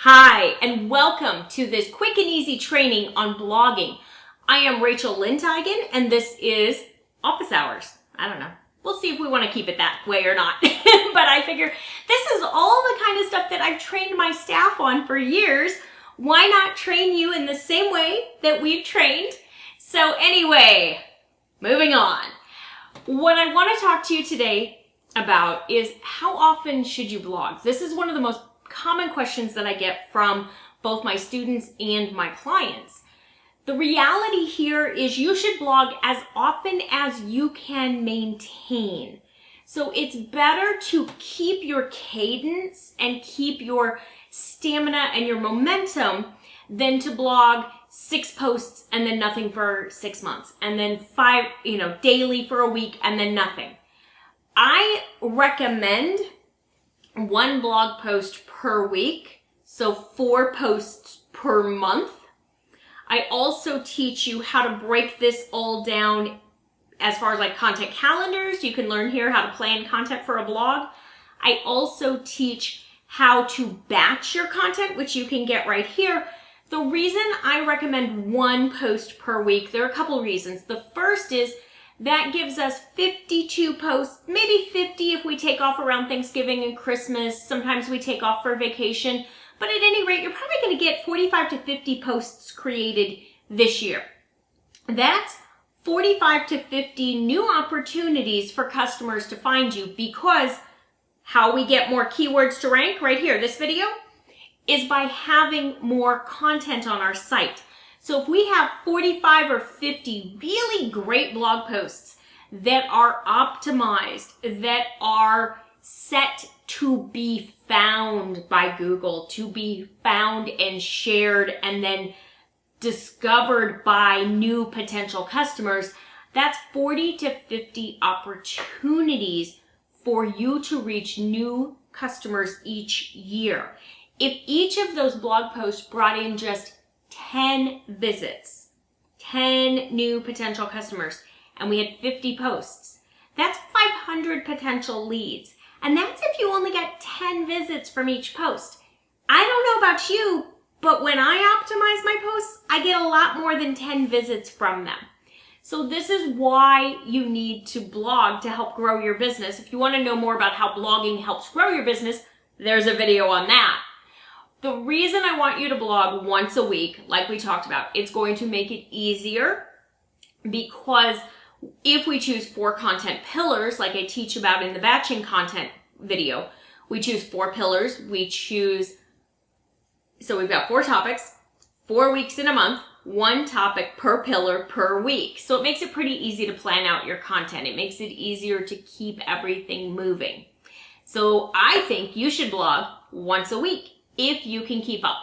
Hi, and welcome to this quick and easy training on blogging. I am Rachel Lindhagen, and this is office hours. I don't know. We'll see if we want to keep it that way or not. But I figure this is all the kind of stuff that I've trained my staff on for years. Why not train you in the same way that we've trained? So anyway, moving on. What I want to talk to you today about is how often should you blog? This is one of the most common questions that I get from both my students and my clients. The reality here is you should blog as often as you can maintain. So it's better to keep your cadence and keep your stamina and your momentum than to blog 6 posts and then nothing for 6 months, and then 5, daily for a week and then nothing. I recommend 1 blog post per week, so 4 posts per month. I also teach you how to break this all down as far as like content calendars. You can learn here how to plan content for a blog. I also teach how to batch your content, which you can get right here. The reason I recommend 1 post per week, there are a couple reasons. The first is that gives us 52 posts, maybe 50 if we take off around Thanksgiving and Christmas. Sometimes we take off for vacation. But at any rate, you're probably going to get 45 to 50 posts created this year. That's 45 to 50 new opportunities for customers to find you, because how we get more keywords to rank right here, this video, is by having more content on our site. So if we have 45 or 50 really great blog posts that are optimized, that are set to be found by Google, to be found and shared and then discovered by new potential customers, that's 40 to 50 opportunities for you to reach new customers each year. If each of those blog posts brought in just 10 visits, 10 new potential customers, and we had 50 posts, that's 500 potential leads. And that's if you only get 10 visits from each post. I don't know about you, but when I optimize my posts, I get a lot more than 10 visits from them. So this is why you need to blog to help grow your business. If you want to know more about how blogging helps grow your business, there's a video on that. The reason I want you to blog once a week, like we talked about, it's going to make it easier, because if we choose 4 content pillars, like I teach about in the batching content video, we choose 4 pillars. So we've got 4 topics, 4 weeks in a month, 1 topic per pillar per week. So it makes it pretty easy to plan out your content. It makes it easier to keep everything moving. So I think you should blog once a week if you can keep up.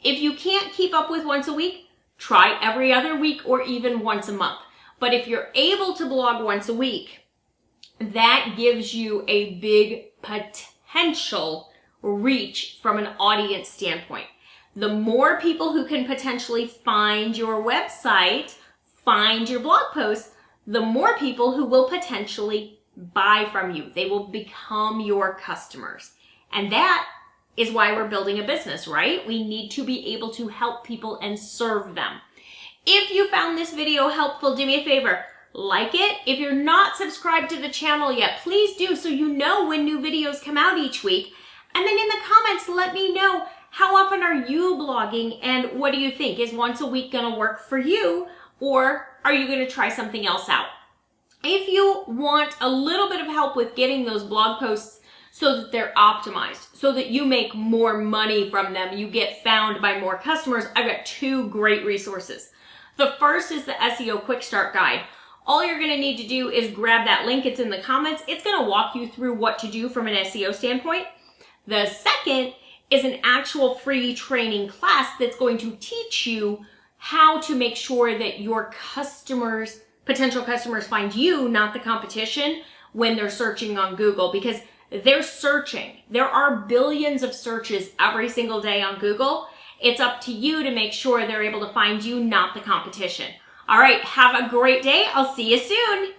If you can't keep up with once a week, try every other week or even once a month. But if you're able to blog once a week, that gives you a big potential reach from an audience standpoint. The more people who can potentially find your website, find your blog posts, the more people who will potentially buy from you. They will become your customers. And that is why we're building a business, right? We need to be able to help people and serve them. If you found this video helpful, do me a favor, like it. If you're not subscribed to the channel yet, please do, so you know when new videos come out each week. And then in the comments, let me know, how often are you blogging and what do you think? Is once a week going to work for you, or are you going to try something else out? If you want a little bit of help with getting those blog posts so that they're optimized, so that you make more money from them, you get found by more customers, I've got 2 great resources. The first is the SEO Quick Start Guide. All you're going to need to do is grab that link. It's in the comments. It's going to walk you through what to do from an SEO standpoint. The second is an actual free training class that's going to teach you how to make sure that your customers, potential customers, find you, not the competition, when they're searching on Google, because they're searching. There are billions of searches every single day on Google. It's up to you to make sure they're able to find you, not the competition. All right, have a great day. I'll see you soon.